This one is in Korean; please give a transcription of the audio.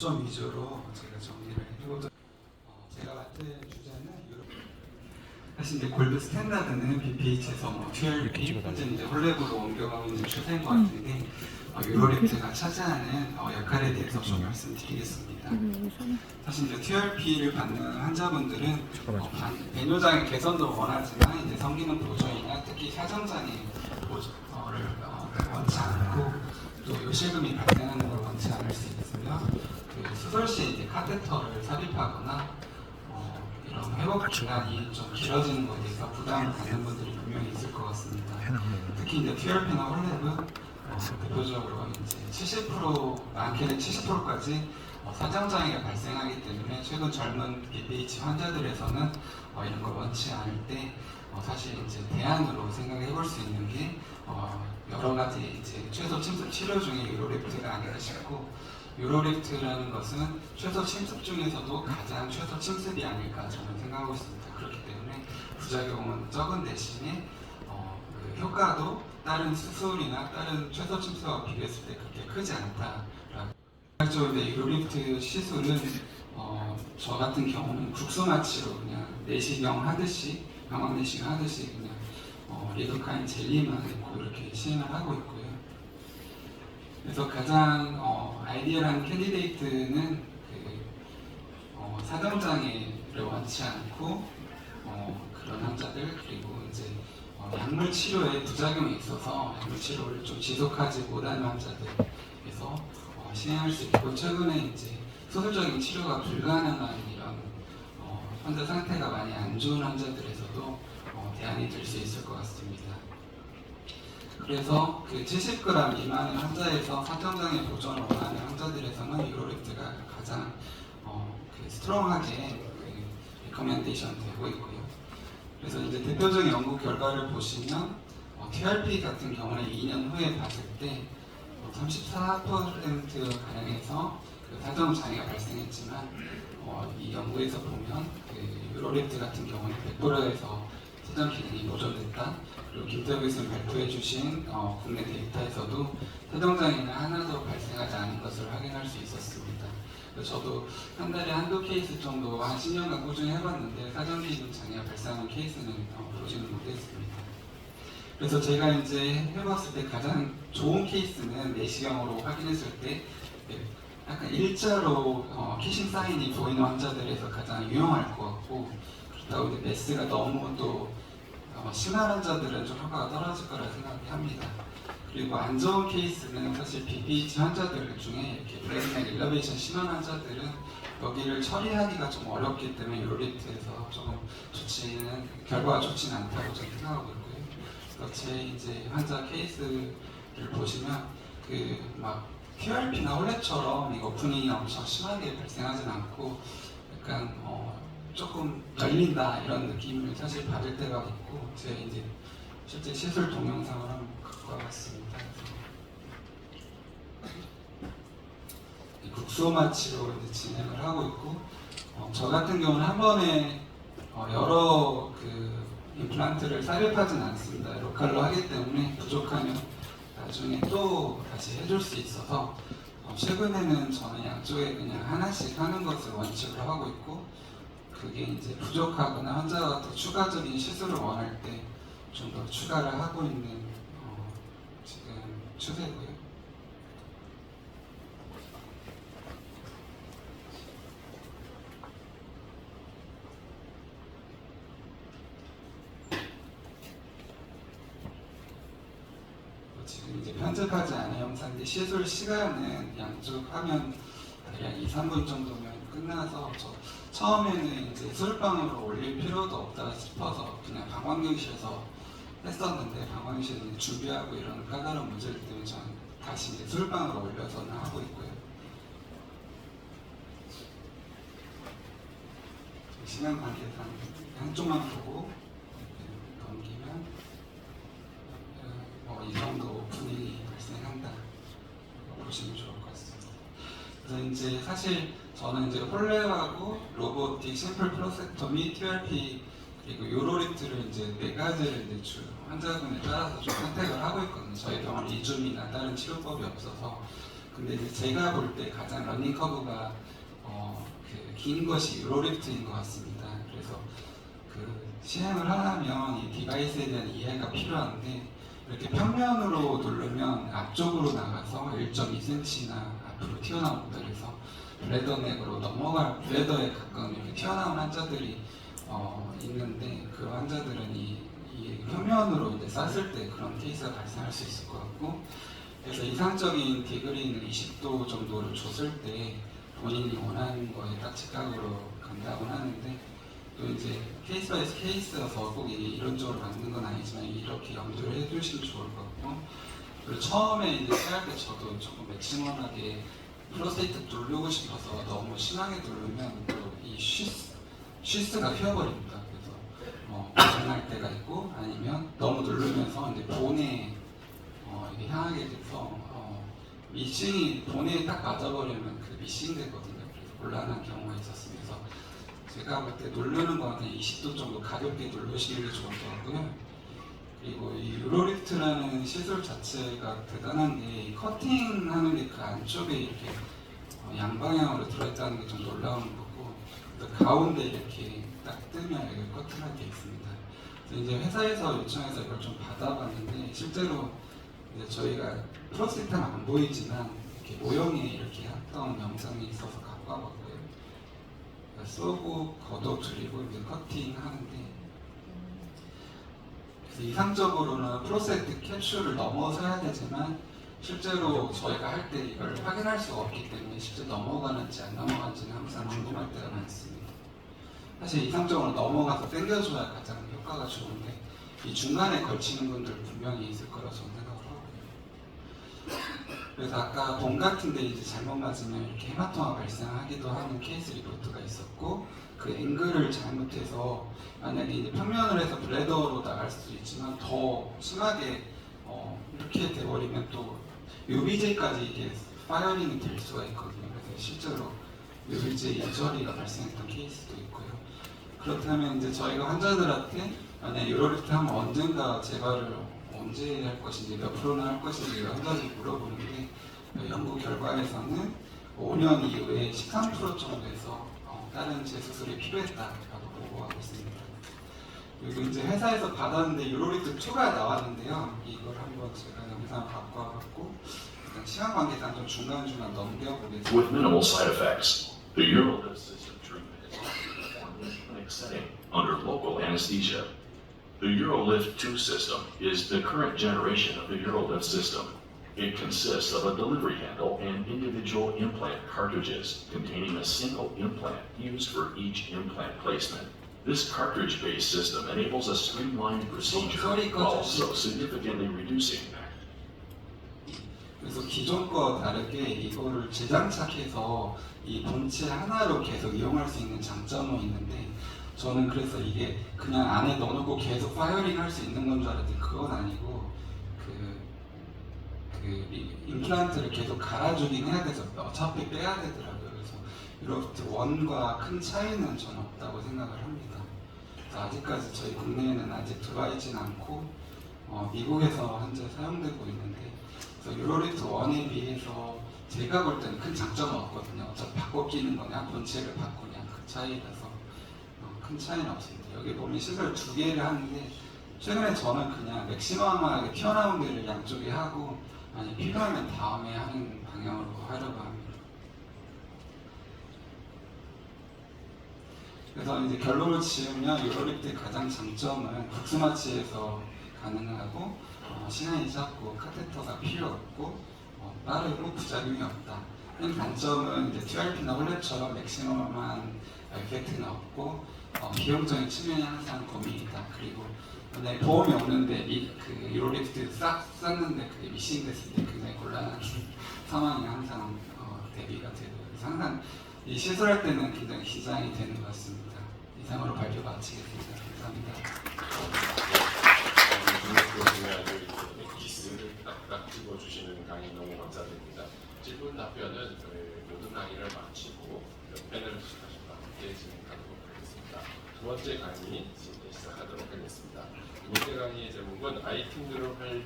점 위주로 제가 정리를 해보도록. 제가 맡은 주제는 사실 이제 골드 스탠다드는 BPH에서 QLP 현재 이제 홀랩으로 옮겨가고 있는 추세인 것 같은데 유로랩트가 차지하는 역할에 대해서 좀 말씀드리겠습니다. 사실 이제 QRP를 받는 환자분들은 배뇨장애 개선도 원하지만 이제 성기능 보조이나 특히 사정장애 보조를 원치 않고 또 요실금이 발생하는 걸 원치 않을 수 있으며 수술 시 이제 카테터를 삽입하거나 이런 회복 기간이 좀 길어지는 것에 대해서 부담을 갖는 분들이 분명히 있을 것 같습니다. 특히 이제 QRP나 홀랩은 대표적으로 이제 70% 많게는 70%까지 사정 장애가 발생하기 때문에 최근 젊은 BPH 환자들에서는 이런 걸 원치 않을 때 사실 이제 대안으로 생각해 볼 수 있는 게 여러 가지 이제 최소 침습 치료 중에 유로랩트가 아닐까 싶고, 유로랩트라는 것은 최소 침습 중에서도 가장 최소 침습이 아닐까 저는 생각하고 있습니다. 그렇기 때문에 부작용은 적은 대신에 그 효과도 다른 수술이나 다른 최소 침습과 비교했을 때 그렇게 크지 않다라고. 실질적으로 유로랩트 시술은 저 같은 경우는 국소마취로 그냥 내시경 하듯이 방광 내시경 하듯이 그냥 리도카인 젤리만 넣고 이렇게 시행을 하고 있고요. 그래서 가장 아이디어한 캔디데이트는 사정장애를 원치 않고 그런 환자들, 그리고 이제 약물 치료에 부작용이 있어서 약물 치료를 좀 지속하지 못하는 환자들에서 시행할 수 있고, 최근에 이제 소설적인 치료가 불가능한 이런 환자 상태가 많이 안 좋은 환자들에서도 대안이 될 수 있을 것 같습니다. 그래서 그 70g 미만의 환자에서 사정장애 보존을 원하는 환자들에서는 유로랩트가 가장 스트롱하게 리커멘데이션 되고 있고요. 그래서 이제 대표적인 연구 결과를 보시면 TRP 같은 경우는 2년 후에 봤을 때 34% 가량에서 사정 장애가 발생했지만 이 연구에서 보면 유로랩트 같은 경우는 100%에서 사정 기능이 보존됐다. 그리고 김태우 교수님 발표해 주신 국내 데이터에서도 사정 장애는 하나도 발생하지 않은 것을 확인할 수 있었습니다. 저도 한 달에 한두 케이스 정도 한 10년간 꾸준히 해봤는데 사정 기능 장애가 발생하는 케이스는 보지는 못했습니다. 그래서 제가 이제 해봤을 때 가장 좋은 케이스는 내시경으로 확인했을 때 약간 일자로 키싱 사인이 보이는 환자들에서 가장 유용할 것 같고, 그렇다고 이제 메스가 너무 또 심한 환자들은 좀 효과가 떨어질 거라 생각합니다. 그리고 안 좋은 케이스는 사실 BPH 환자들 중에 이렇게 브레스나 일러베이션 심한 환자들은 여기를 처리하기가 좀 어렵기 때문에 유로랩트에서 조금 결과가 좋지는 않다고 저는 생각하고 있고요. 그래서 제 이제 환자 케이스를 보시면 막 QRP나 홀랩처럼 이 오프닝이 엄청 심하게 발생하진 않고 약간 조금 열린다 이런 느낌을 사실 받을 때가 있고, 제가 이제 실제 시술 동영상을 한번 갖고 와봤습니다. 국소마취로 이제 진행을 하고 있고, 저 같은 경우는 한 번에 여러 임플란트를 삽입하진 않습니다. 로컬로 하기 때문에 부족하면 나중에 또 다시 해줄 수 있어서 최근에는 저는 양쪽에 그냥 하나씩 하는 것을 원칙으로 하고 있고, 그게 이제 부족하거나 환자가 더 추가적인 시술을 원할 때 좀 더 추가를 하고 있는 지금 추세고요. 지금 이제 편집하지 않은 영상인데 시술 시간은 양쪽 하면 대략 2, 3분 정도면 끝나서 처음에는 이제 술방으로 올릴 필요도 없다 싶어서 그냥 방광경실에서 했었는데, 방광경실은 준비하고 이런 까다로운 문제들 때문에 저는 다시 이제 술방으로 올려서는 하고 있고요. 시간 관계상 한쪽만 보고 넘기면 이 정도 분위기 발생한다 보시면 좋을 것 같습니다. 그래서 이제 사실 저는 이제 홀랩하고 로보틱 심플 프로섹터미, TRP 그리고 유로랩트를 이제 4가지를 이제 환자분에 따라서 좀 선택을 하고 있거든요. 저희 병원 이줌이나 다른 치료법이 없어서 근데 이제 제가 볼 때 가장 러닝 커브가 긴 것이 유로리프트인 것 같습니다. 그래서 시행을 하려면 이 디바이스에 대한 이해가 필요한데 이렇게 평면으로 누르면 앞쪽으로 나가서 1.2cm나 앞으로 튀어나온다 그래서 블레더넥으로 넘어갈 블레더에 가끔 이렇게 튀어나온 환자들이 있는데 그 환자들은 이 표면으로 이제 쌌을 때 그런 케이스가 발생할 수 있을 것 같고 그래서 이상적인 디그리는 20도 정도를 줬을 때 본인이 원하는 거에 딱 직각으로 간다고 하는데 또 이제 케이스 바이 케이스여서 꼭 이론적으로 맞는 건 아니지만 이렇게 염두를 해두시면 좋을 것 같고 그리고 처음에 이제 시작할 때 저도 조금 맥시멀하게 프로스테이트 누르고 싶어서 너무 심하게 누르면 또 이 쉬스가 휘어버립니다. 그래서 고장날 때가 있고 아니면 너무 누르면서 이제 본에 이게 향하게 돼서 미싱이 본에 딱 맞아버리면 그 미싱 되거든요. 그래서 곤란한 경우가 있었습니다. 그래서 제가 볼 때 누르는 거 한 20도 정도 가볍게 누르시는 게 좋을 것 같고요. 그리고 이 유로리프트라는 시술 자체가 대단한 게 커팅하는 게 그 안쪽에 이렇게 양방향으로 들어있다는 게 좀 놀라운 거고 가운데 이렇게 딱 뜨면 이걸 커팅할 게 있습니다. 그래서 이제 회사에서 요청해서 이걸 좀 받아봤는데 실제로 이제 저희가 프로스테이트는 안 보이지만 이렇게 모형에 이렇게 했던 영상이 있어서 갖고 와봤고요. 쏘고 걷어 줄이고 이제 커팅 하는데 그래서 이상적으로는 프로스테이트 캡슐을 넘어서야 되지만 실제로 저희가 할 때 이걸 확인할 수가 없기 때문에 실제 넘어가는지 안 넘어가는지는 항상 궁금할 때가 많습니다. 사실 이상적으로 넘어가서 당겨줘야 가장 효과가 좋은데 이 중간에 걸치는 분들 분명히 있을 거라 저는 생각을 하고요. 그래서 아까 봄 같은데 이제 잘못 맞으면 이렇게 헤마토마 발생하기도 하는 케이스 리포트가 있었고 그 앵글을 잘못해서 만약에 이제 평면을 해서 블레더로 나갈 수도 있지만 더 심하게 이렇게 돼버리면 또 UVJ까지 이게 파이어링이 될 수가 있거든요. 그래서 실제로 UVJ 처리가 발생했던 케이스도 있고요. 그렇다면 이제 저희가 환자들한테 만약 유로리프트 하면 언젠가 재발을 언제 할 것인지 몇 프로나 할 것인지 환자들이 물어보는데 연구 결과에서는 5년 이후에 13% 정도에서 다른 재수술이 필요했다라고 보고하고 있습니다. 그리고 이제 회사에서 받았는데 유로리프트 2가 나왔는데요. 이걸 한번 제가 영상 갖고 와갖고 일단 시간 관계상 좀 중간중간 넘겨보겠습니다. With minimal side effects, the UroLift system treatment is often performed in a clinic setting under local anesthesia. The UroLift 2 system is the current generation of the UroLift system. It consists of a delivery handle and individual implant cartridges containing a single implant used for each implant placement. This cartridge-based system enables a streamlined procedure while also significantly reducing. 그래서 기존 거 다르게 이거를 재장착해서 이 본체 하나로 계속 이용할 수 있는 장점은 있는데 저는 그래서 이게 그냥 안에 넣어놓고 계속 파이어링 할 수 있는 건 줄 알았더니 그건 아니고 임플란트를 계속 갈아주긴 해야 되죠. 어차피 빼야 되더라고요. 그래서 유로리프트 1과 큰 차이는 저는 없다고 생각을 합니다. 그래서 아직까지 저희 국내에는 아직 들어와 있진 않고 미국에서 현재 사용되고 있는데 그래서 유로리프트 1에 비해서 제가 볼 때는 큰 장점은 없거든요. 어차피 바꿔 끼는 거냐 본체를 바꾸냐 그 차이라서 큰 차이는 없습니다. 여기 보면 시설 2개를 하는데 최근에 저는 그냥 맥시멈하게 튀어나온 데를 양쪽에 하고 만약 필요하면 다음에 하는 방향으로 하려고 합니다. 그래서 이제 결론을 지으면 유로리프트의 가장 장점은 국수마취에서 가능하고 시간이 짧고 카테터가 필요 없고 빠르고 부작용이 없다. 단점은 이제 TRP나 홀랩처럼 맥시멈한 에펙트는 없고 비용적인 측면이 항상 고민이다. 그리고 만약에 보험이 없는데 그 유로리프트 싹 쌌는데 그게 미싱 됐을 때 굉장히 곤란한 상황이 항상 대비가 되고 항상 이 시술할 때는 굉장히 긴장이 되는 것 같습니다. 이상으로 발표 마치겠습니다. 감사합니다. 기스를 딱딱 집어주시는 강의 너무 감사드립니다. 질문 답변은 저희 모든 강의를 마치고 패널 시작하신과 함께 진행하도록 하겠습니다. 두 번째 강의 시작하도록 하겠습니다. 두 번째 강의의 제목은 아이튠즈를 활용